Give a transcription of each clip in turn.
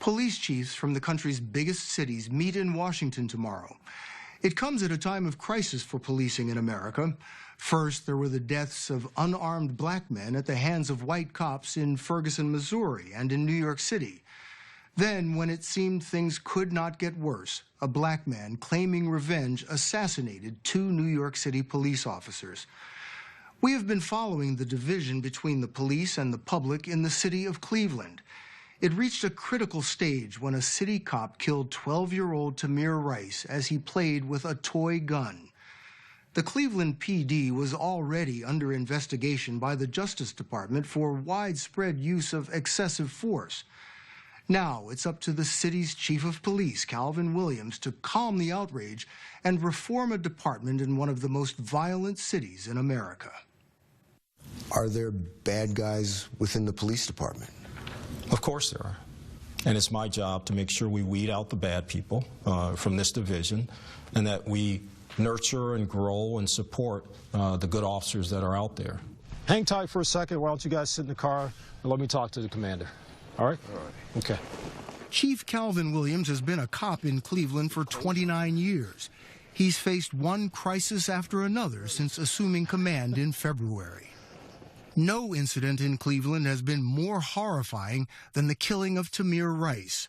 Police chiefs from the country's biggest cities meet in Washington tomorrow. It comes at a time of crisis for policing in America. First, there were the deaths of unarmed black men at the hands of white cops in Ferguson, Missouri, and in New York City. Then, when it seemed things could not get worse, a black man claiming revenge assassinated 2 New York City police officers. We have been following the division between the police and the public in the city of Cleveland. It reached a critical stage when a city cop killed 12-year-old Tamir Rice as he played with a toy gun. The Cleveland PD was already under investigation by the Justice Department for widespread use of excessive force. Now it's up to the city's chief of police, Calvin Williams, to calm the outrage and reform a department in one of the most violent cities in America. Are there bad guys within the police department? Of course there are. And it's my job to make sure we weed out the bad people from this division, and that we nurture and grow and support the good officers that are out there. Hang tight for a second. Why don't you guys sit in the car and let me talk to the commander. All right? All right. Okay. Chief Calvin Williams has been a cop in Cleveland for 29 years. He's faced one crisis after another since assuming command in February. No incident in Cleveland has been more horrifying than the killing of Tamir Rice.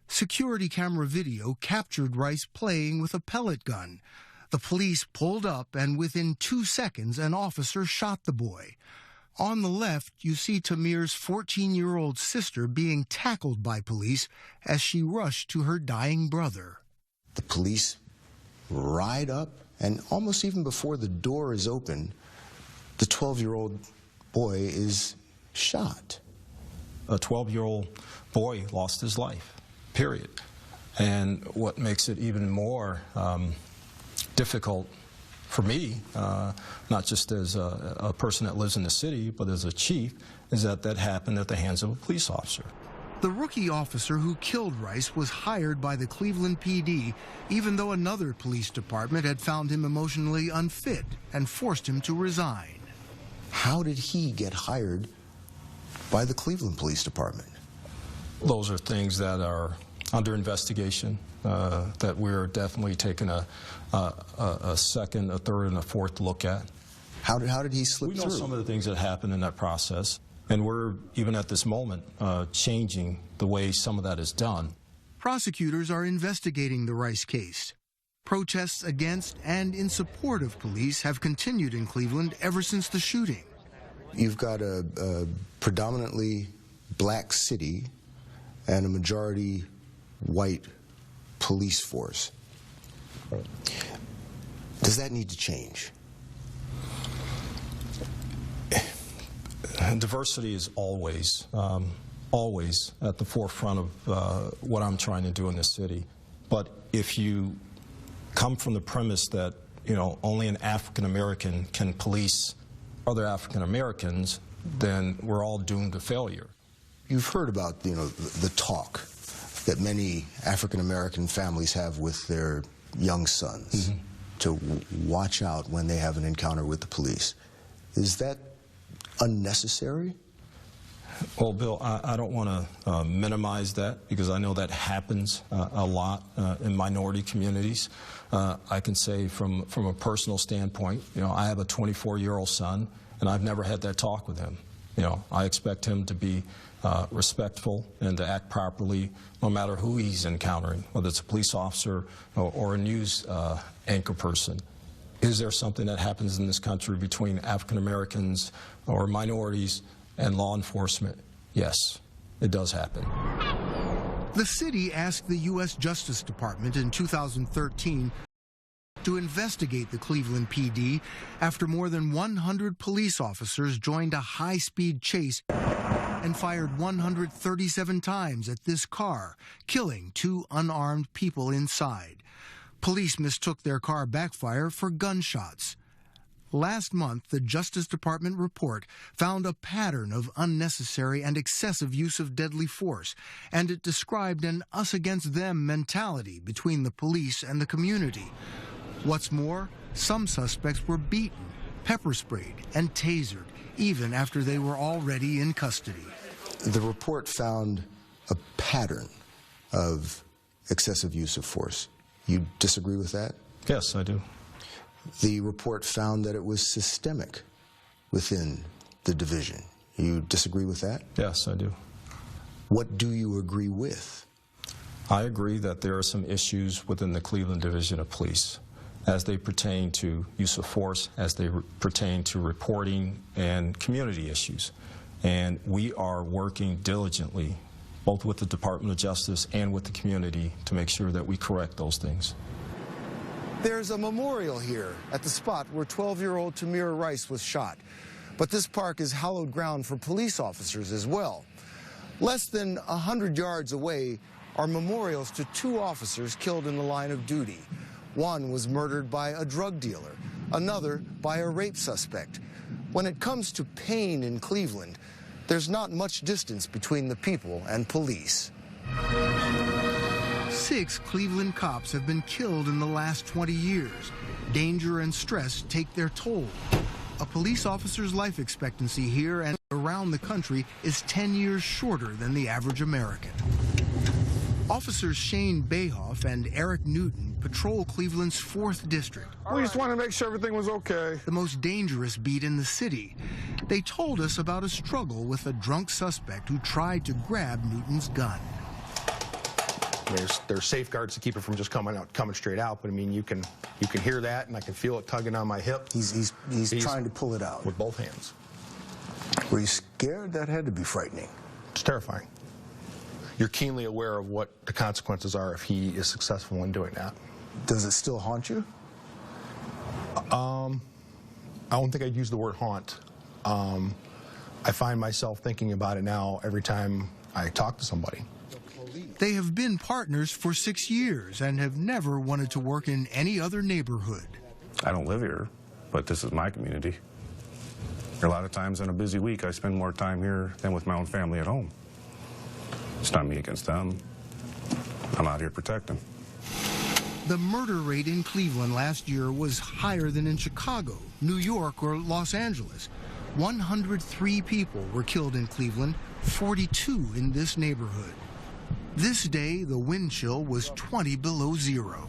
Security camera video captured Rice playing with a pellet gun. The police pulled up, and within 2 seconds, an officer shot the boy. On the left, you see Tamir's 14-year-old sister being tackled by police as she rushed to her dying brother. The police ride up, and almost even before the door is open, the 12-year-old boy is shot. A 12-year-old boy lost his life, period. And what makes it even more difficult for me, not just as a person that lives in the city, but as a chief, is that that happened at the hands of a police officer. The rookie officer who killed Rice was hired by the Cleveland PD, even though another police department had found him emotionally unfit and forced him to resign. How did he get hired by the Cleveland Police Department? Those are things that are under investigation, that we're definitely taking a second, a third, and a fourth look at. How did he slip through? We know some of the things that happened in that process, and we're, even at this moment, changing the way some of that is done. Prosecutors are investigating the Rice case. Protests against and in support of police have continued in Cleveland ever since the shooting. You've got a predominantly black city and a majority white police force. Does that need to change? Diversity is always at the forefront of what I'm trying to do in this city. But if you come from the premise that, you know, only an African American can police other African Americans, then we're all doomed to failure. You've heard about, you know, the talk that many African American families have with their young sons to watch out when they have an encounter with the police. Is that unnecessary? Well, Bill, I don't want to minimize that, because I know that happens a lot in minority communities. I can say from a personal standpoint, you know, I have a 24-year-old son, and I've never had that talk with him. You know, I expect him to be respectful and to act properly no matter who he's encountering, whether it's a police officer or a news anchor person. Is there something that happens in this country between African Americans or minorities and law enforcement? Yes, it does happen. The city asked the U.S. Justice Department in 2013 to investigate the Cleveland PD after more than 100 police officers joined a high-speed chase and fired 137 times at this car, killing 2 unarmed people inside. Police mistook their car backfire for gunshots. Last month, the Justice Department report found a pattern of unnecessary and excessive use of deadly force, and it described an us-against-them mentality between the police and the community. What's more, some suspects were beaten, pepper sprayed, and tasered, even after they were already in custody. The report found a pattern of excessive use of force. You disagree with that? Yes, I do. The report found that it was systemic within the division. You disagree with that? Yes, I do. What do you agree with? I agree that there are some issues within the Cleveland Division of Police as they pertain to use of force, as they pertain to reporting and community issues. And we are working diligently, both with the Department of Justice and with the community, to make sure that we correct those things. There's a memorial here at the spot where 12-year-old Tamir Rice was shot. But this park is hallowed ground for police officers as well. Less than 100 yards away are memorials to 2 officers killed in the line of duty. One was murdered by a drug dealer, another by a rape suspect. When it comes to pain in Cleveland, there's not much distance between the people and police. 6 Cleveland cops have been killed in the last 20 years. Danger and stress take their toll. A police officer's life expectancy here and around the country is 10 years shorter than the average American. Officers Shane Bayhoff and Eric Newton patrol Cleveland's 4th District. We just want to make sure everything was okay. The most dangerous beat in the city. They told us about a struggle with a drunk suspect who tried to grab Newton's gun. There's safeguards to keep it from just coming straight out, but I mean, you can hear that, and I can feel it tugging on my hip. He's trying to pull it out. With both hands. Were you scared? That had to be frightening. It's terrifying. You're keenly aware of what the consequences are if he is successful in doing that. Does it still haunt you? I don't think I'd use the word haunt. I find myself thinking about it now every time I talk to somebody. They have been partners for 6 years and have never wanted to work in any other neighborhood. I don't live here, but this is my community. A lot of times in a busy week, I spend more time here than with my own family at home. It's not me against them. I'm out here protecting. The murder rate in Cleveland last year was higher than in Chicago, New York, or Los Angeles. 103 people were killed in Cleveland, 42 in this neighborhood. This day, the wind chill was 20 below zero.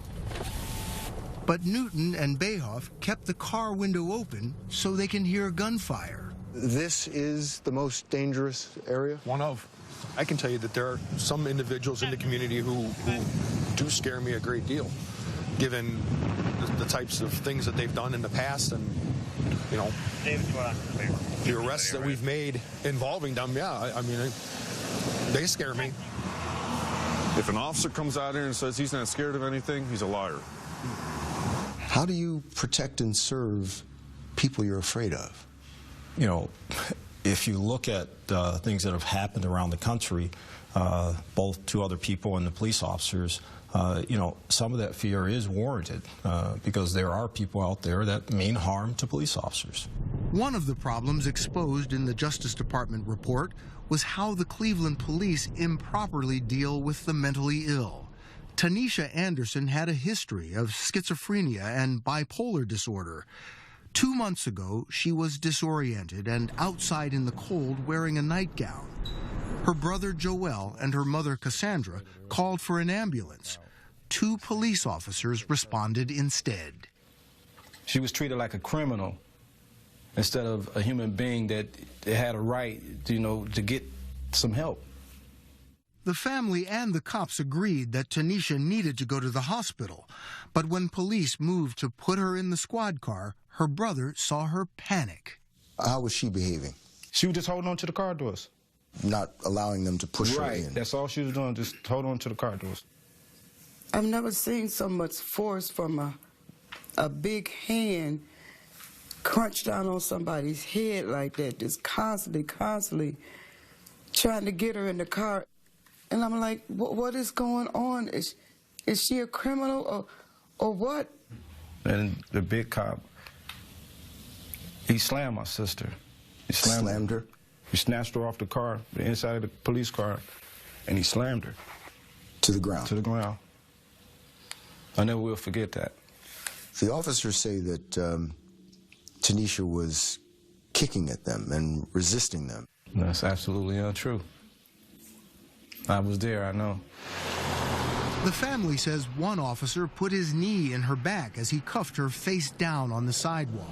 But Newton and Bayhoff kept the car window open so they can hear gunfire. This is the most dangerous area? One of. I can tell you that there are some individuals in the community who do scare me a great deal, given the types of things that they've done in the past and, you know, the arrests that we've made involving them. Yeah, I mean, they scare me. If an officer comes out here and says he's not scared of anything, he's a liar. How do you protect and serve people you're afraid of? You know, if you look at things that have happened around the country, both to other people and the police officers, you know, some of that fear is warranted because there are people out there that mean harm to police officers. One of the problems exposed in the Justice Department report was how the Cleveland police improperly deal with the mentally ill. Tanisha Anderson had a history of schizophrenia and bipolar disorder. 2 months ago, she was disoriented and outside in the cold wearing a nightgown. Her brother Joel and her mother Cassandra called for an ambulance. 2 police officers responded instead. She was treated like a criminal instead of a human being that had a right, you know, to get some help. The family and the cops agreed that Tanisha needed to go to the hospital, but when police moved to put her in the squad car, her brother saw her panic. How was she behaving? She was just holding on to the car doors. Not allowing them to push her in? Right, that's all she was doing, just hold on to the car doors. I've never seen so much force from a big hand crunch down on somebody's head like that, just constantly trying to get her in the car. And I'm like, what is going on? Is she a criminal or what? And the big cop, he slammed my sister. He Slammed her? He snatched her off the car, the inside of the police car, and he slammed her. To the ground? To the ground. I never will forget that. The officers say that Tanisha was kicking at them and resisting them. That's absolutely untrue. I was there, I know. The family says one officer put his knee in her back as he cuffed her face down on the sidewalk.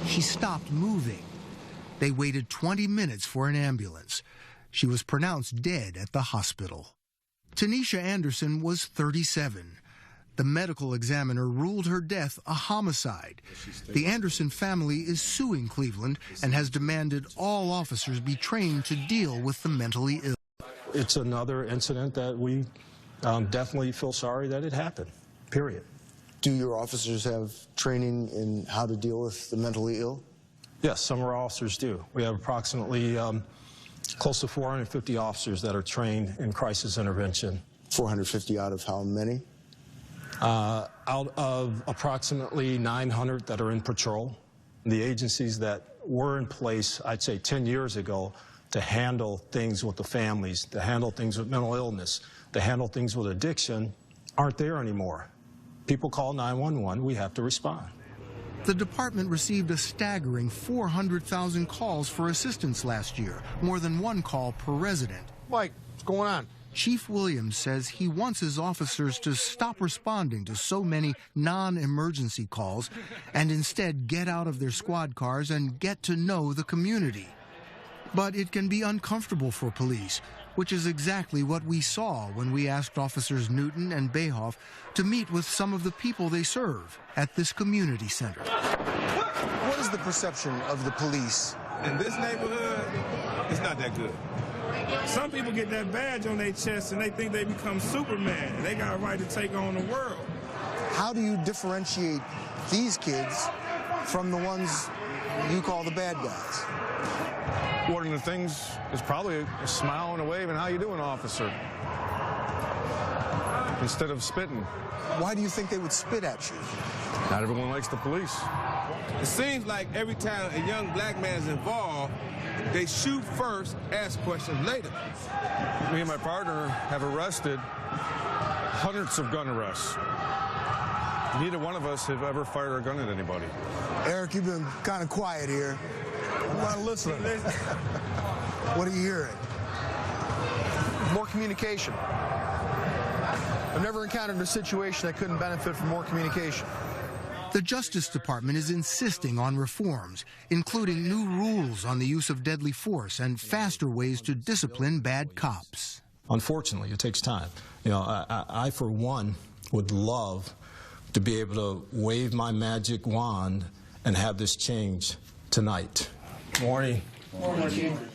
She stopped moving. They waited 20 minutes for an ambulance. She was pronounced dead at the hospital. Tanisha Anderson was 37. The medical examiner ruled her death a homicide. The Anderson family is suing Cleveland and has demanded all officers be trained to deal with the mentally ill. It's another incident that we definitely feel sorry that it happened, period. Do your officers have training in how to deal with the mentally ill? Yes, some of our officers do. We have approximately close to 450 officers that are trained in crisis intervention. 450 out of how many? Out of approximately 900 that are in patrol. The agencies that were in place, I'd say 10 years ago, to handle things with the families, to handle things with mental illness, to handle things with addiction, aren't there anymore. People call 911, we have to respond. The department received a staggering 400,000 calls for assistance last year, more than one call per resident. Mike, what's going on? Chief Williams says he wants his officers to stop responding to so many non-emergency calls and instead get out of their squad cars and get to know the community. But it can be uncomfortable for police, which is exactly what we saw when we asked Officers Newton and Bayhoff to meet with some of the people they serve at this community center. What is the perception of the police? In this neighborhood, it's not that good. Some people get that badge on their chest and they think they become Superman. They got a right to take on the world. How do you differentiate these kids from the ones you call the bad guys? One of the things is probably a smile and a wave and how you doing, officer? Instead of spitting. Why do you think they would spit at you? Not everyone likes the police. It seems like every time a young black man is involved, they shoot first, ask questions later. Me and my partner have arrested hundreds of gun arrests. Neither one of us have ever fired a gun at anybody. Eric, you've been kind of quiet here. I'm not listening. What are you hearing? More communication. I've never encountered a situation that couldn't benefit from more communication. The Justice Department is insisting on reforms, including new rules on the use of deadly force and faster ways to discipline bad cops. Unfortunately, it takes time. You know, I for one, would love to be able to wave my magic wand and have this change tonight. Morning.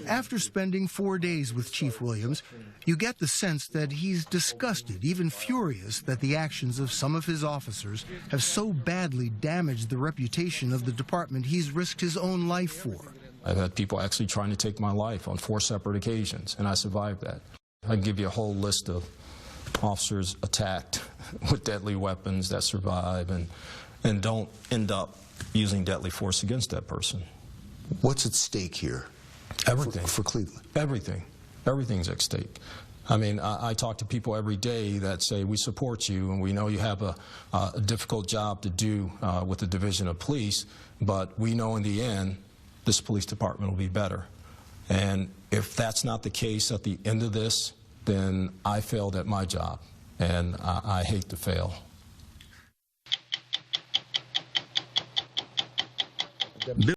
After spending 4 days with Chief Williams, you get the sense that he's disgusted, even furious, that the actions of some of his officers have so badly damaged the reputation of the department he's risked his own life for. I've had people actually trying to take my life on 4 separate occasions, and I survived that. I can give you a whole list of officers attacked with deadly weapons that survive and don't end up using deadly force against that person. What's at stake here? Everything. For Cleveland? Everything. Everything's at stake. I mean, I talk to people every day that say, we support you and we know you have a difficult job to do with the Division of Police, but we know in the end this police department will be better. And if that's not the case at the end of this, then I failed at my job, and I hate to fail.